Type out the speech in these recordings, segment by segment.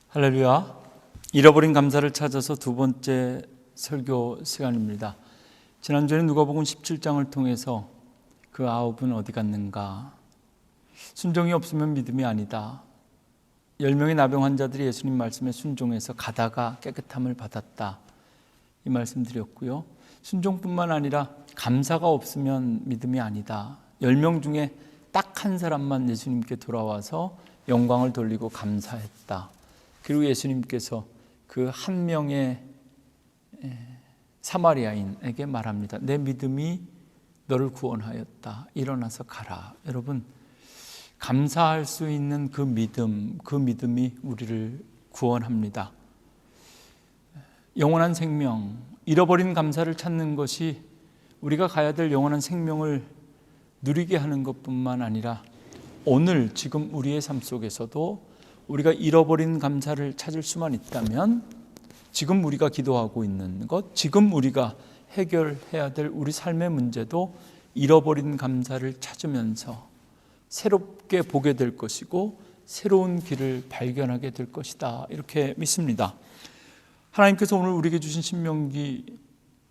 할렐루야. 잃어버린 감사를 찾아서 두 번째 설교 시간입니다. 지난주에 누가복음 17장을 통해서 그 아홉은 어디 갔는가, 순종이 없으면 믿음이 아니다, 10명의 나병 환자들이 예수님 말씀에 순종해서 가다가 깨끗함을 받았다, 이 말씀 드렸고요. 순종뿐만 아니라 감사가 없으면 믿음이 아니다, 10명 중에 딱 한 사람만 예수님께 돌아와서 영광을 돌리고 감사했다. 그리고 예수님께서 그 한 명의 사마리아인에게 말합니다. 내 믿음이 너를 구원하였다. 일어나서 가라. 여러분, 감사할 수 있는 그 믿음이 우리를 구원합니다. 영원한 생명, 잃어버린 감사를 찾는 것이 우리가 가야 될 영원한 생명을 누리게 하는 것뿐만 아니라 오늘 지금 우리의 삶 속에서도 우리가 잃어버린 감사를 찾을 수만 있다면 지금 우리가 기도하고 있는 것, 지금 우리가 해결해야 될 우리 삶의 문제도 잃어버린 감사를 찾으면서 새롭게 보게 될 것이고 새로운 길을 발견하게 될 것이다, 이렇게 믿습니다. 하나님께서 오늘 우리에게 주신 신명기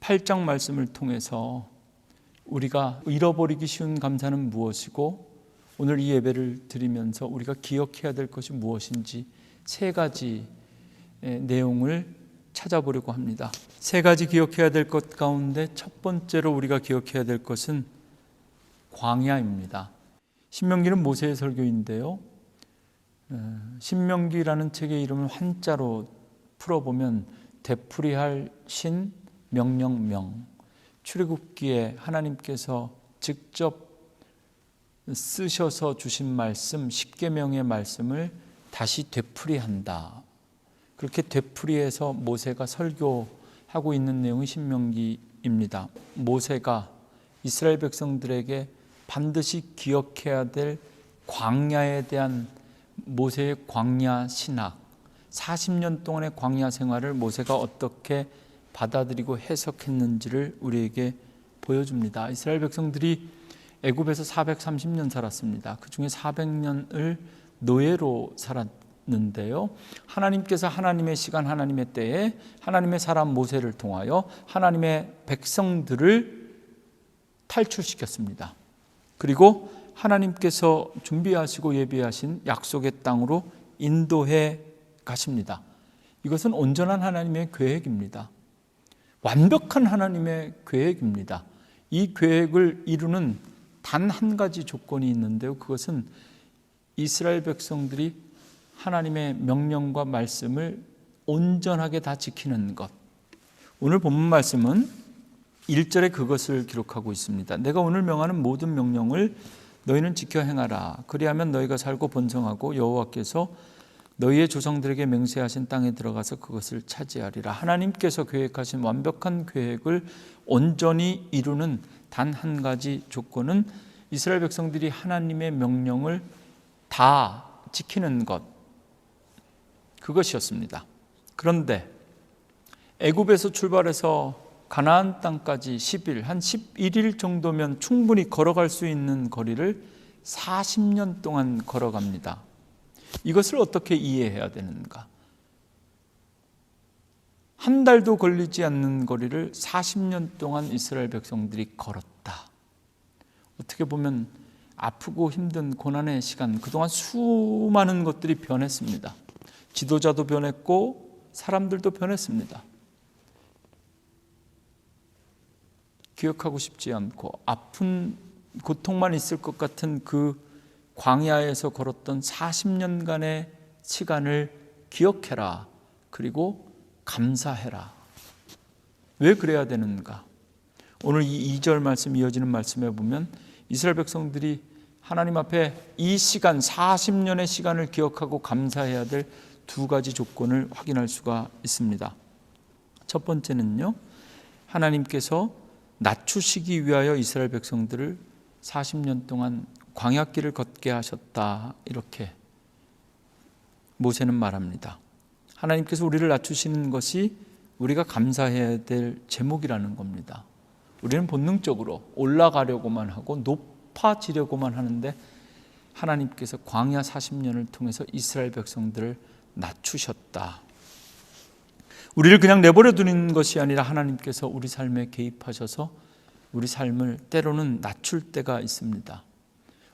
8장 말씀을 통해서 우리가 잃어버리기 쉬운 감사는 무엇이고 오늘 이 예배를 드리면서 우리가 기억해야 될 것이 무엇인지 세 가지 내용을 찾아보려고 합니다. 세 가지 기억해야 될 것 가운데 첫 번째로 우리가 기억해야 될 것은 광야입니다. 신명기는 모세의 설교인데요, 신명기라는 책의 이름을 한자로 풀어보면 되풀이할 신, 명령명, 출애굽기에 하나님께서 직접 쓰셔서 주신 말씀, 십계명의 말씀을 다시 되풀이한다. 그렇게 되풀이해서 모세가 설교하고 있는 내용이 신명기입니다. 모세가 이스라엘 백성들에게 반드시 기억해야 될 광야에 대한 모세의 광야 신학, 40년 동안의 광야 생활을 모세가 어떻게 받아들이고 해석했는지를 우리에게 보여줍니다. 이스라엘 백성들이 애굽에서 430년 살았습니다. 그 중에 400년을 노예로 살았는데요, 하나님께서 하나님의 시간, 하나님의 때에 하나님의 사람 모세를 통하여 하나님의 백성들을 탈출시켰습니다. 그리고 하나님께서 준비하시고 예비하신 약속의 땅으로 인도해 가십니다. 이것은 온전한 하나님의 계획입니다. 완벽한 하나님의 계획입니다. 이 계획을 이루는 단 한 가지 조건이 있는데요, 그것은 이스라엘 백성들이 하나님의 명령과 말씀을 온전하게 다 지키는 것. 오늘 본문 말씀은 1절에 그것을 기록하고 있습니다. 내가 오늘 명하는 모든 명령을 너희는 지켜 행하라. 그리하면 너희가 살고 번성하고 여호와께서 너희의 조상들에게 맹세하신 땅에 들어가서 그것을 차지하리라. 하나님께서 계획하신 완벽한 계획을 온전히 이루는 단 한 가지 조건은 이스라엘 백성들이 하나님의 명령을 다 지키는 것, 그것이었습니다. 그런데 애굽에서 출발해서 가나안 땅까지 10일, 한 11일 정도면 충분히 걸어갈 수 있는 거리를 40년 동안 걸어갑니다. 이것을 어떻게 이해해야 되는가? 한 달도 걸리지 않는 거리를 40년 동안 이스라엘 백성들이 걸었다. 어떻게 보면 아프고 힘든 고난의 시간, 그동안 수많은 것들이 변했습니다. 지도자도 변했고 사람들도 변했습니다. 기억하고 싶지 않고 아픈 고통만 있을 것 같은 그 광야에서 걸었던 40년간의 시간을 기억해라. 그리고 감사해라. 왜 그래야 되는가? 오늘 이 2절 말씀, 이어지는 말씀에 보면 이스라엘 백성들이 하나님 앞에 이 시간, 40년의 시간을 기억하고 감사해야 될 두 가지 조건을 확인할 수가 있습니다. 첫 번째는요, 하나님께서 낮추시기 위하여 이스라엘 백성들을 40년 동안 광야길을 걷게 하셨다, 이렇게 모세는 말합니다. 하나님께서 우리를 낮추시는 것이 우리가 감사해야 될 제목이라는 겁니다. 우리는 본능적으로 올라가려고만 하고 높아지려고만 하는데 하나님께서 광야 40년을 통해서 이스라엘 백성들을 낮추셨다. 우리를 그냥 내버려 두는 것이 아니라 하나님께서 우리 삶에 개입하셔서 우리 삶을 때로는 낮출 때가 있습니다.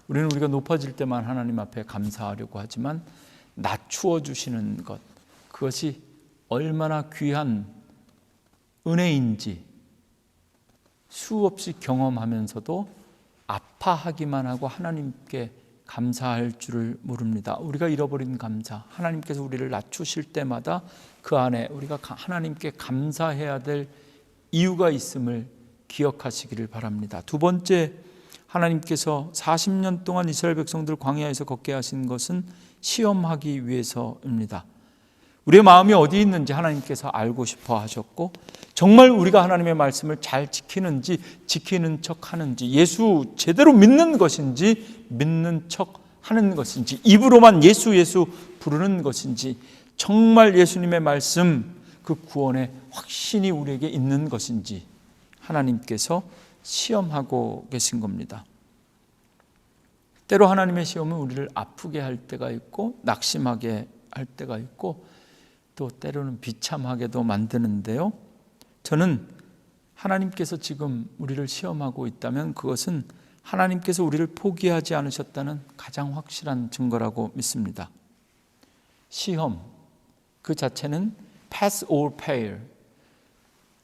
우리는 우리가 높아질 때만 하나님 앞에 감사하려고 하지만 낮추어 주시는 것, 그것이 얼마나 귀한 은혜인지 수없이 경험하면서도 아파하기만 하고 하나님께 감사할 줄을 모릅니다. 우리가 잃어버린 감사, 하나님께서 우리를 낮추실 때마다 그 안에 우리가 하나님께 감사해야 될 이유가 있음을 기억하시기를 바랍니다. 두 번째, 하나님께서 40년 동안 이스라엘 백성들 광야에서 걷게 하신 것은 시험하기 위해서입니다. 우리의 마음이 어디 있는지 하나님께서 알고 싶어 하셨고, 정말 우리가 하나님의 말씀을 잘 지키는지, 지키는 척 하는지, 예수 제대로 믿는 것인지 믿는 척 하는 것인지, 입으로만 예수 예수 부르는 것인지, 정말 예수님의 말씀 그 구원의 확신이 우리에게 있는 것인지 하나님께서 시험하고 계신 겁니다. 때로 하나님의 시험은 우리를 아프게 할 때가 있고 낙심하게 할 때가 있고 또 때로는 비참하게도 만드는데요, 저는 하나님께서 지금 우리를 시험하고 있다면 그것은 하나님께서 우리를 포기하지 않으셨다는 가장 확실한 증거라고 믿습니다. 시험 그 자체는 pass or fail,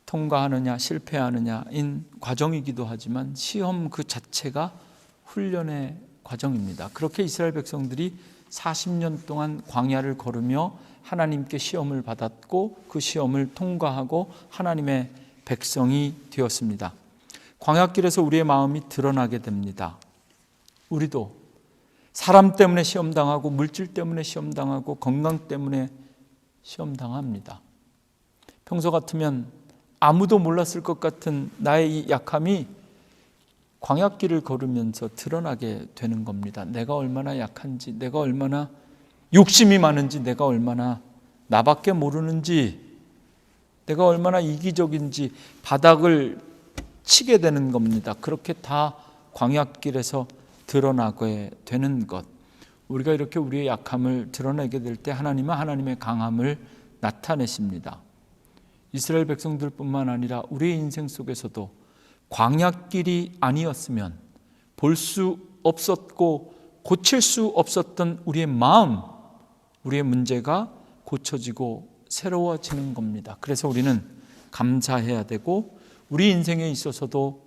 통과하느냐 실패하느냐인 과정이기도 하지만 시험 그 자체가 훈련의 과정입니다. 그렇게 이스라엘 백성들이 40년 동안 광야를 걸으며 하나님께 시험을 받았고 그 시험을 통과하고 하나님의 백성이 되었습니다. 광야길에서 우리의 마음이 드러나게 됩니다. 우리도 사람 때문에 시험당하고 물질 때문에 시험당하고 건강 때문에 시험당합니다. 평소 같으면 아무도 몰랐을 것 같은 나의 이 약함이 광야길을 걸으면서 드러나게 되는 겁니다. 내가 얼마나 약한지, 내가 얼마나 욕심이 많은지, 내가 얼마나 나밖에 모르는지, 내가 얼마나 이기적인지 바닥을 치게 되는 겁니다. 그렇게 다 광야길에서 드러나게 되는 것. 우리가 이렇게 우리의 약함을 드러내게 될 때 하나님은 하나님의 강함을 나타내십니다. 이스라엘 백성들뿐만 아니라 우리의 인생 속에서도 광야길이 아니었으면 볼 수 없었고 고칠 수 없었던 우리의 마음, 우리의 문제가 고쳐지고 새로워지는 겁니다. 그래서 우리는 감사해야 되고 우리 인생에 있어서도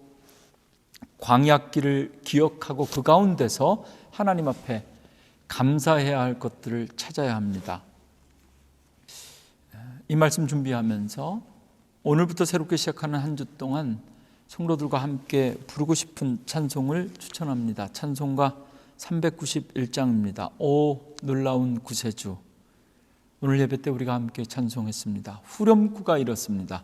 광야길을 기억하고 그 가운데서 하나님 앞에 감사해야 할 것들을 찾아야 합니다. 이 말씀 준비하면서 오늘부터 새롭게 시작하는 한 주 동안 성도들과 함께 부르고 싶은 찬송을 추천합니다. 찬송가 391장입니다. 오 놀라운 구세주. 오늘 예배 때 우리가 함께 찬송했습니다. 후렴구가 이렇습니다.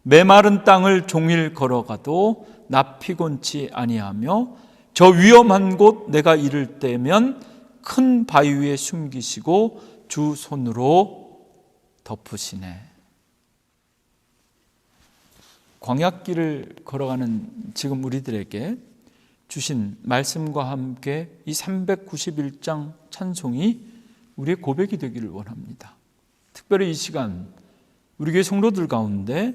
메마른 땅을 종일 걸어가도 나 피곤치 아니하며 저 위험한 곳 내가 이를 때면 큰 바위 위에 숨기시고 주 손으로 덮으시네. 광야길을 걸어가는 지금 우리들에게 주신 말씀과 함께 이 391장 찬송이 우리의 고백이 되기를 원합니다. 특별히 이 시간 우리 교회 성도들 가운데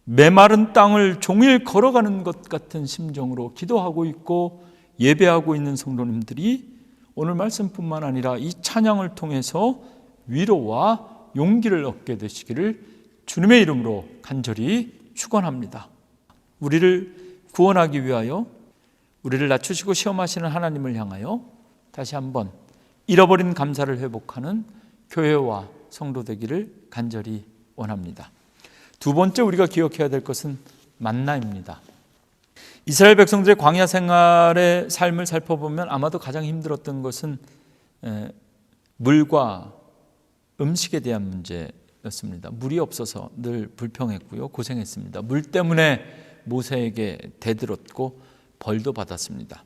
메마른 땅을 종일 걸어가는 것 같은 심정으로 기도하고 있고 예배하고 있는 성도님들이 오늘 말씀뿐만 아니라 이 찬양을 통해서 위로와 용기를 얻게 되시기를 주님의 이름으로 간절히 축원합니다. 우리를 구원하기 위하여 우리를 낮추시고 시험하시는 하나님을 향하여 다시 한번 잃어버린 감사를 회복하는 교회와 성도 되기를 간절히 원합니다. 두 번째 우리가 기억해야 될 것은 만나입니다. 이스라엘 백성들의 광야 생활의 삶을 살펴보면 아마도 가장 힘들었던 것은 물과 음식에 대한 문제였습니다. 물이 없어서 늘 불평했고요, 고생했습니다. 물 때문에 모세에게 대들었고 벌도 받았습니다.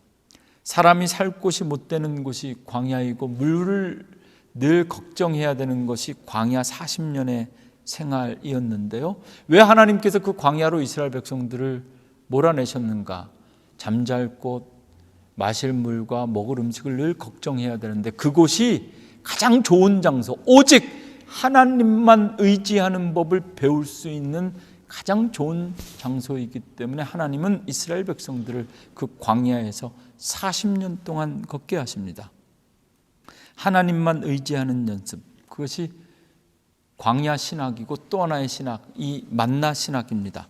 사람이 살 곳이 못 되는 곳이 광야이고 물을 늘 걱정해야 되는 것이 광야 40년의 생활이었는데요, 왜 하나님께서 그 광야로 이스라엘 백성들을 몰아내셨는가? 잠잘 곳, 마실 물과 먹을 음식을 늘 걱정해야 되는데 그곳이 가장 좋은 장소, 오직 하나님만 의지하는 법을 배울 수 있는 가장 좋은 장소이기 때문에 하나님은 이스라엘 백성들을 그 광야에서 40년 동안 걷게 하십니다. 하나님만 의지하는 연습, 그것이 광야 신학이고 또 하나의 신학, 이 만나 신학입니다.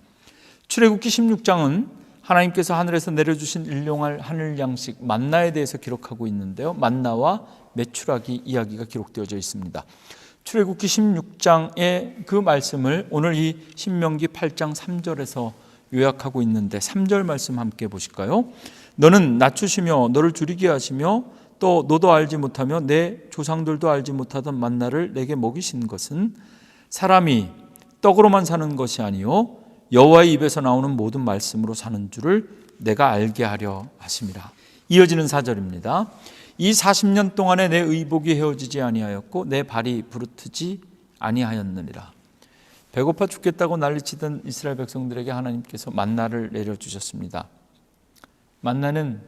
출애굽기 16장은 하나님께서 하늘에서 내려주신 일용할 하늘 양식 만나에 대해서 기록하고 있는데요, 만나와 메추라기 이야기가 기록되어져 있습니다. 출애굽기 16장의 그 말씀을 오늘 이 신명기 8장 3절에서 요약하고 있는데 3절 말씀 함께 보실까요? 너는 낮추시며 너를 줄이게 하시며 또 너도 알지 못하며 내 조상들도 알지 못하던 만나를 내게 먹이신 것은 사람이 떡으로만 사는 것이 아니요 여호와의 입에서 나오는 모든 말씀으로 사는 줄을 내가 알게 하려 하심이라. 이어지는 4절입니다. 이 40년 동안에 내 의복이 헤어지지 아니하였고 내 발이 부르트지 아니하였느니라. 배고파 죽겠다고 난리치던 이스라엘 백성들에게 하나님께서 만나를 내려주셨습니다. 만나는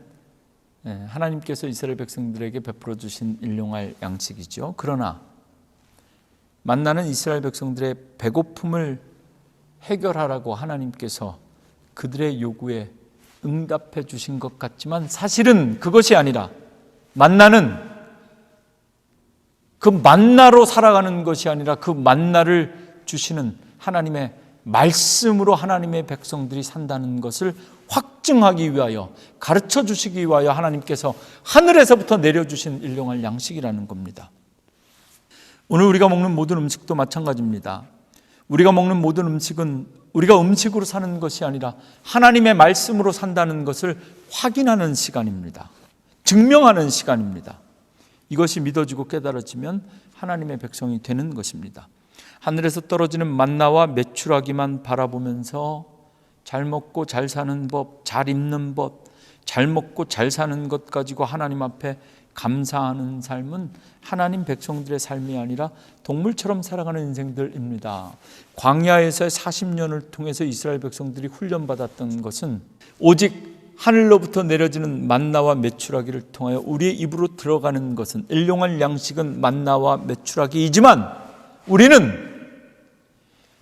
하나님께서 이스라엘 백성들에게 베풀어 주신 일용할 양식이죠. 그러나 만나는 이스라엘 백성들의 배고픔을 해결하라고 하나님께서 그들의 요구에 응답해 주신 것 같지만 사실은 그것이 아니라 만나는 그 만나로 살아가는 것이 아니라 그 만나를 주시는 하나님의 말씀으로 하나님의 백성들이 산다는 것을 확증하기 위하여, 가르쳐 주시기 위하여 하나님께서 하늘에서부터 내려주신 일용할 양식이라는 겁니다. 오늘 우리가 먹는 모든 음식도 마찬가지입니다. 우리가 먹는 모든 음식은 우리가 음식으로 사는 것이 아니라 하나님의 말씀으로 산다는 것을 확인하는 시간입니다. 증명하는 시간입니다. 이것이 믿어지고 깨달아지면 하나님의 백성이 되는 것입니다. 하늘에서 떨어지는 만나와 메추라기만 바라보면서 잘 먹고 잘 사는 법, 잘 입는 법, 잘 먹고 잘 사는 것 가지고 하나님 앞에 감사하는 삶은 하나님 백성들의 삶이 아니라 동물처럼 살아가는 인생들입니다. 광야에서의 40년을 통해서 이스라엘 백성들이 훈련받았던 것은 오직 하늘로부터 내려지는 만나와 메추라기를 통하여 우리의 입으로 들어가는 것은 일용할 양식은 만나와 메추라기이지만 우리는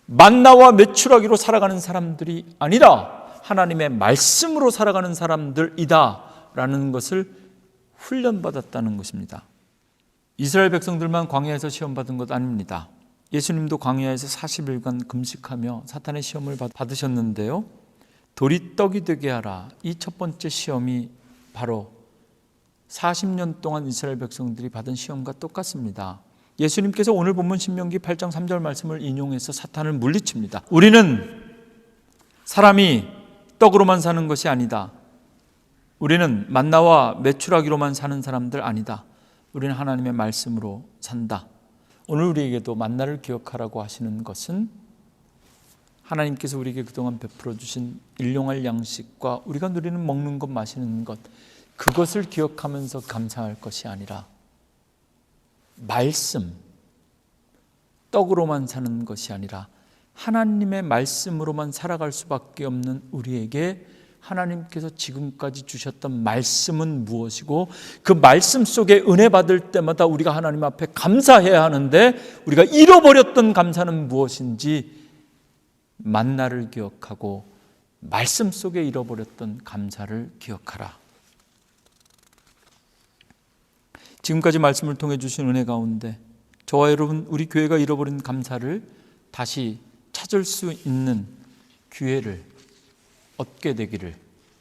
만나와 메추라기로 살아가는 사람들이 아니라 하나님의 말씀으로 살아가는 사람들이다 라는 것을 훈련받았다는 것입니다. 이스라엘 백성들만 광야에서 시험받은 것 아닙니다. 예수님도 광야에서 40일간 금식하며 사탄의 시험을 받으셨는데요, 돌이 떡이 되게 하라, 이 첫 번째 시험이 바로 40년 동안 이스라엘 백성들이 받은 시험과 똑같습니다. 예수님께서 오늘 본문 신명기 8장 3절 말씀을 인용해서 사탄을 물리칩니다. 우리는 사람이 떡으로만 사는 것이 아니다. 우리는 만나와 메추라기로만 사는 사람들 아니다. 우리는 하나님의 말씀으로 산다. 오늘 우리에게도 만나를 기억하라고 하시는 것은 하나님께서 우리에게 그동안 베풀어 주신 일용할 양식과 우리가 누리는 먹는 것, 마시는 것, 그것을 기억하면서 감사할 것이 아니라 말씀, 떡으로만 사는 것이 아니라 하나님의 말씀으로만 살아갈 수밖에 없는 우리에게 하나님께서 지금까지 주셨던 말씀은 무엇이고 그 말씀 속에 은혜 받을 때마다 우리가 하나님 앞에 감사해야 하는데 우리가 잃어버렸던 감사는 무엇인지 만나를 기억하고 말씀 속에 잃어버렸던 감사를 기억하라. 지금까지 말씀을 통해 주신 은혜 가운데 저와 여러분, 우리 교회가 잃어버린 감사를 다시 찾을 수 있는 기회를 얻게 되기를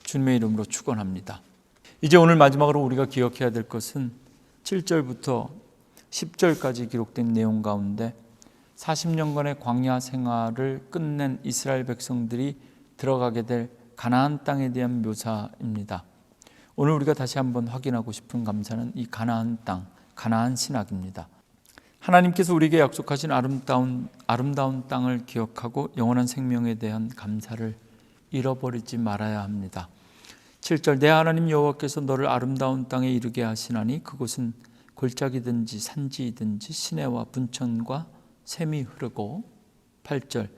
주님의 이름으로 축원합니다. 이제 오늘 마지막으로 우리가 기억해야 될 것은 7절부터 10절까지 기록된 내용 가운데 40년간의 광야 생활을 끝낸 이스라엘 백성들이 들어가게 될 가나안 땅에 대한 묘사입니다. 오늘 우리가 다시 한번 확인하고 싶은 감사는 이 가나안 땅, 가나안 신학입니다. 하나님께서 우리에게 약속하신 아름다운 땅을 기억하고 영원한 생명에 대한 감사를 잃어버리지 말아야 합니다. 7절, 내 하나님 여호와께서 너를 아름다운 땅에 이르게 하시나니 그곳은 골짜기든지 산지이든지 시내와 분천과 샘이 흐르고. 8절,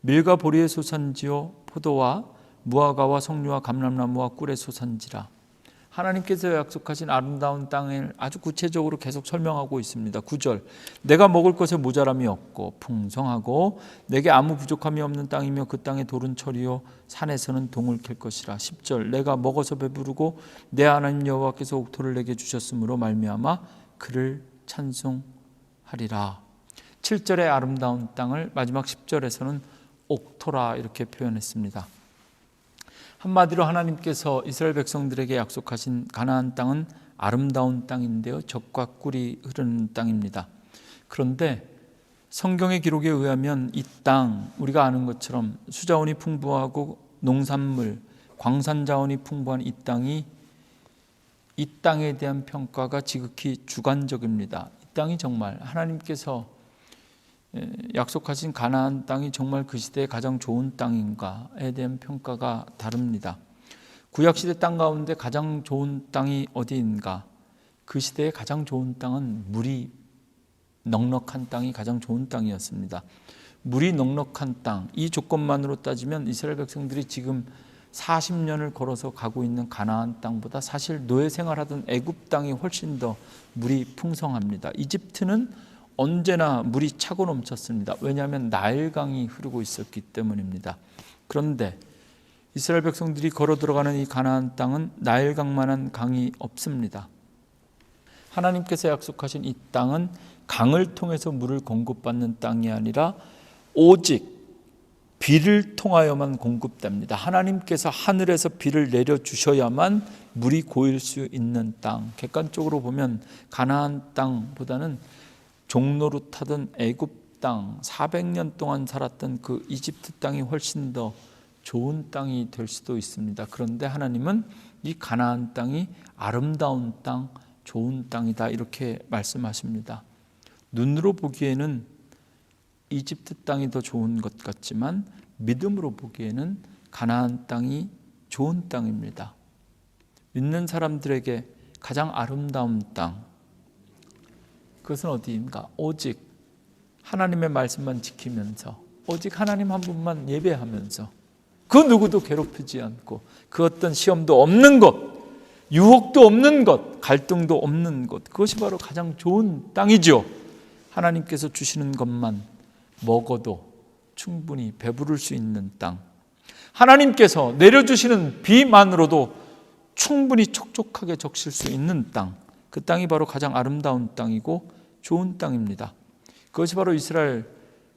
밀과 보리의 소산지요 포도와 무화과와 석류와 감람나무와 꿀의 소산지라. 하나님께서 약속하신 아름다운 땅을 아주 구체적으로 계속 설명하고 있습니다. 9절, 내가 먹을 것에 모자람이 없고 풍성하고 내게 아무 부족함이 없는 땅이며 그 땅의 돌은 철이요 산에서는 동을 캘 것이라. 10절, 내가 먹어서 배부르고 내 하나님 여호와께서 옥토를 내게 주셨으므로 말미암아 그를 찬송하리라. 7절의 아름다운 땅을 마지막 10절에서는 옥토라 이렇게 표현했습니다. 한마디로 하나님께서 이스라엘 백성들에게 약속하신 가나안 땅은 아름다운 땅인데요, 젖과 꿀이 흐르는 땅입니다. 그런데 성경의 기록에 의하면 이 땅, 우리가 아는 것처럼 수자원이 풍부하고 농산물, 광산자원이 풍부한 이 땅에 대한 평가가 지극히 주관적입니다. 이 땅이 정말 하나님께서 약속하신 가나안 땅이 정말 그 시대에 가장 좋은 땅인가에 대한 평가가 다릅니다. 구약시대 땅 가운데 가장 좋은 땅이 어디인가? 그 시대의 가장 좋은 땅은 물이 넉넉한 땅이 가장 좋은 땅이었습니다. 물이 넉넉한 땅, 이 조건만으로 따지면 이스라엘 백성들이 지금 40년을 걸어서 가고 있는 가나안 땅보다 사실 노예 생활하던 애굽 땅이 훨씬 더 물이 풍성합니다. 이집트는 언제나 물이 차고 넘쳤습니다. 왜냐하면 나일강이 흐르고 있었기 때문입니다. 그런데 이스라엘 백성들이 걸어 들어가는 이 가나안 땅은 나일강만한 강이 없습니다. 하나님께서 약속하신 이 땅은 강을 통해서 물을 공급받는 땅이 아니라 오직 비를 통하여만 공급됩니다. 하나님께서 하늘에서 비를 내려주셔야만 물이 고일 수 있는 땅. 객관적으로 보면 가나안 땅보다는 종로로 타던 애굽 땅, 400년 동안 살았던 그 이집트 땅이 훨씬 더 좋은 땅이 될 수도 있습니다. 그런데 하나님은 이 가나안 땅이 아름다운 땅, 좋은 땅이다 이렇게 말씀하십니다. 눈으로 보기에는 이집트 땅이 더 좋은 것 같지만 믿음으로 보기에는 가나안 땅이 좋은 땅입니다. 믿는 사람들에게 가장 아름다운 땅, 그것은 어디인가? 오직 하나님의 말씀만 지키면서, 오직 하나님 한 분만 예배하면서, 그 누구도 괴롭히지 않고, 그 어떤 시험도 없는 것, 유혹도 없는 것, 갈등도 없는 것, 그것이 바로 가장 좋은 땅이죠. 하나님께서 주시는 것만 먹어도 충분히 배부를 수 있는 땅, 하나님께서 내려주시는 비만으로도 충분히 촉촉하게 적실 수 있는 땅, 그 땅이 바로 가장 아름다운 땅이고 좋은 땅입니다. 그것이 바로 이스라엘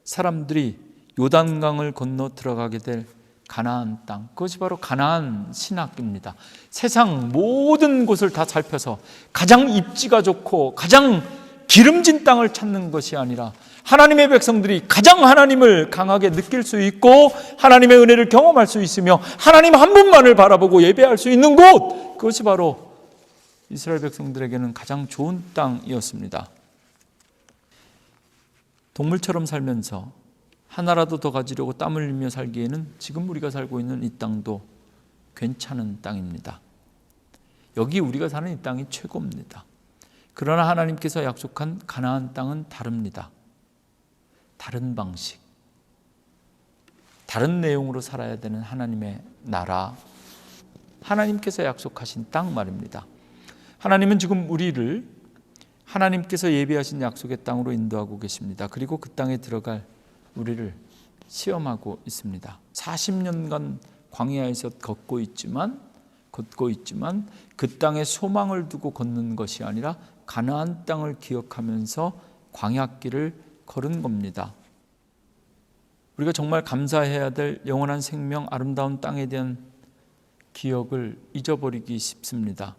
사람들이 요단강을 건너 들어가게 될 가나안 땅, 그것이 바로 가나안 신학입니다. 세상 모든 곳을 다 살펴서 가장 입지가 좋고 가장 기름진 땅을 찾는 것이 아니라 하나님의 백성들이 가장 하나님을 강하게 느낄 수 있고 하나님의 은혜를 경험할 수 있으며 하나님 한 분만을 바라보고 예배할 수 있는 곳, 그것이 바로 이스라엘 백성들에게는 가장 좋은 땅이었습니다. 동물처럼 살면서 하나라도 더 가지려고 땀을 흘리며 살기에는 지금 우리가 살고 있는 이 땅도 괜찮은 땅입니다. 여기 우리가 사는 이 땅이 최고입니다. 그러나 하나님께서 약속한 가나안 땅은 다릅니다. 다른 방식, 다른 내용으로 살아야 되는 하나님의 나라, 하나님께서 약속하신 땅 말입니다. 하나님은 지금 우리를 하나님께서 예비하신 약속의 땅으로 인도하고 계십니다. 그리고 그 땅에 들어갈 우리를 시험하고 있습니다. 40년간 광야에서 걷고 있지만 그 땅에 소망을 두고 걷는 것이 아니라 가나안 땅을 기억하면서 광야길을 걸은 겁니다. 우리가 정말 감사해야 될 영원한 생명, 아름다운 땅에 대한 기억을 잊어버리기 쉽습니다.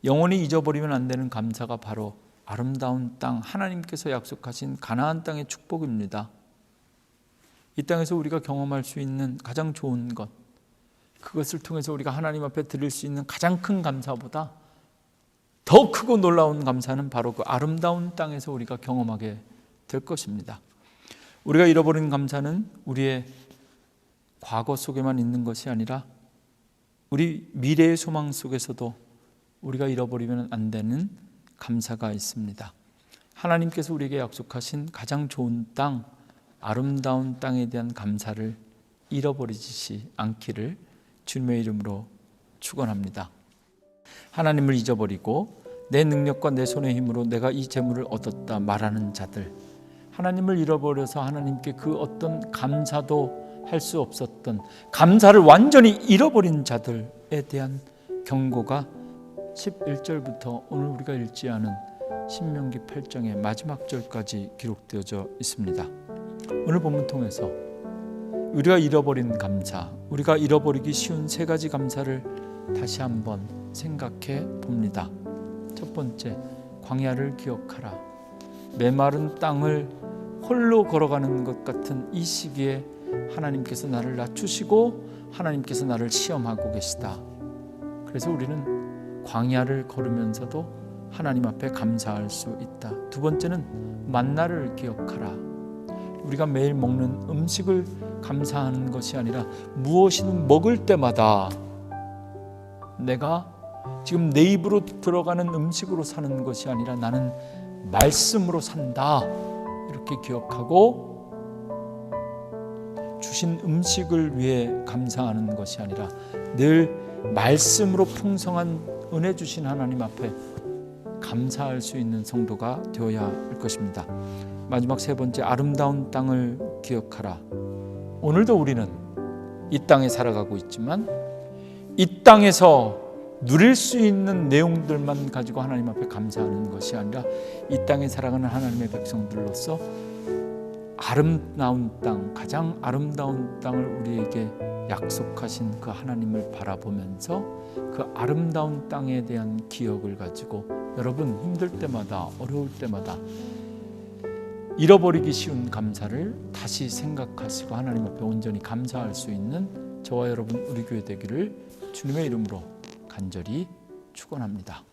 영원히 잊어버리면 안 되는 감사가 바로 아름다운 땅, 하나님께서 약속하신 가나안 땅의 축복입니다. 이 땅에서 우리가 경험할 수 있는 가장 좋은 것, 그것을 통해서 우리가 하나님 앞에 드릴 수 있는 가장 큰 감사보다 더 크고 놀라운 감사는 바로 그 아름다운 땅에서 우리가 경험하게 될 것입니다. 우리가 잃어버린 감사는 우리의 과거 속에만 있는 것이 아니라 우리 미래의 소망 속에서도 우리가 잃어버리면 안 되는 감사가 있습니다. 하나님께서 우리에게 약속하신 가장 좋은 땅, 아름다운 땅에 대한 감사를 잃어버리지 않기를 주님의 이름으로 축원합니다. 하나님을 잊어버리고 내 능력과 내 손의 힘으로 내가 이 재물을 얻었다 말하는 자들, 하나님을 잃어버려서 하나님께 그 어떤 감사도 할 수 없었던, 감사를 완전히 잃어버린 자들에 대한 경고가 11절부터 오늘 우리가 읽지 않은 신명기 8장의 마지막 절까지 기록되어져 있습니다. 오늘 본문 통해서 우리가 잃어버린 감사, 우리가 잃어버리기 쉬운 세 가지 감사를 다시 한번 생각해 봅니다. 첫 번째, 광야를 기억하라. 메마른 땅을 홀로 걸어가는 것 같은 이 시기에 하나님께서 나를 낮추시고 하나님께서 나를 시험하고 계시다. 그래서 우리는 광야를 걸으면서도 하나님 앞에 감사할 수 있다. 두 번째는 만나를 기억하라. 우리가 매일 먹는 음식을 감사하는 것이 아니라 무엇이든 먹을 때마다 내가 지금 내 입으로 들어가는 음식으로 사는 것이 아니라 나는 말씀으로 산다, 이렇게 기억하고 주신 음식을 위해 감사하는 것이 아니라 늘 말씀으로 풍성한 은혜 주신 하나님 앞에 감사할 수 있는 성도가 되어야 할 것입니다. 마지막 세 번째, 아름다운 땅을 기억하라. 오늘도 우리는 이 땅에 살아가고 있지만 이 땅에서 누릴 수 있는 내용들만 가지고 하나님 앞에 감사하는 것이 아니라 이 땅에 살아가는 하나님의 백성들로서 아름다운 땅, 가장 아름다운 땅을 우리에게 약속하신 그 하나님을 바라보면서 그 아름다운 땅에 대한 기억을 가지고 여러분 힘들 때마다, 어려울 때마다 잃어버리기 쉬운 감사를 다시 생각하시고 하나님 앞에 온전히 감사할 수 있는 저와 여러분 우리 교회 되기를 주님의 이름으로 간절히 축원합니다.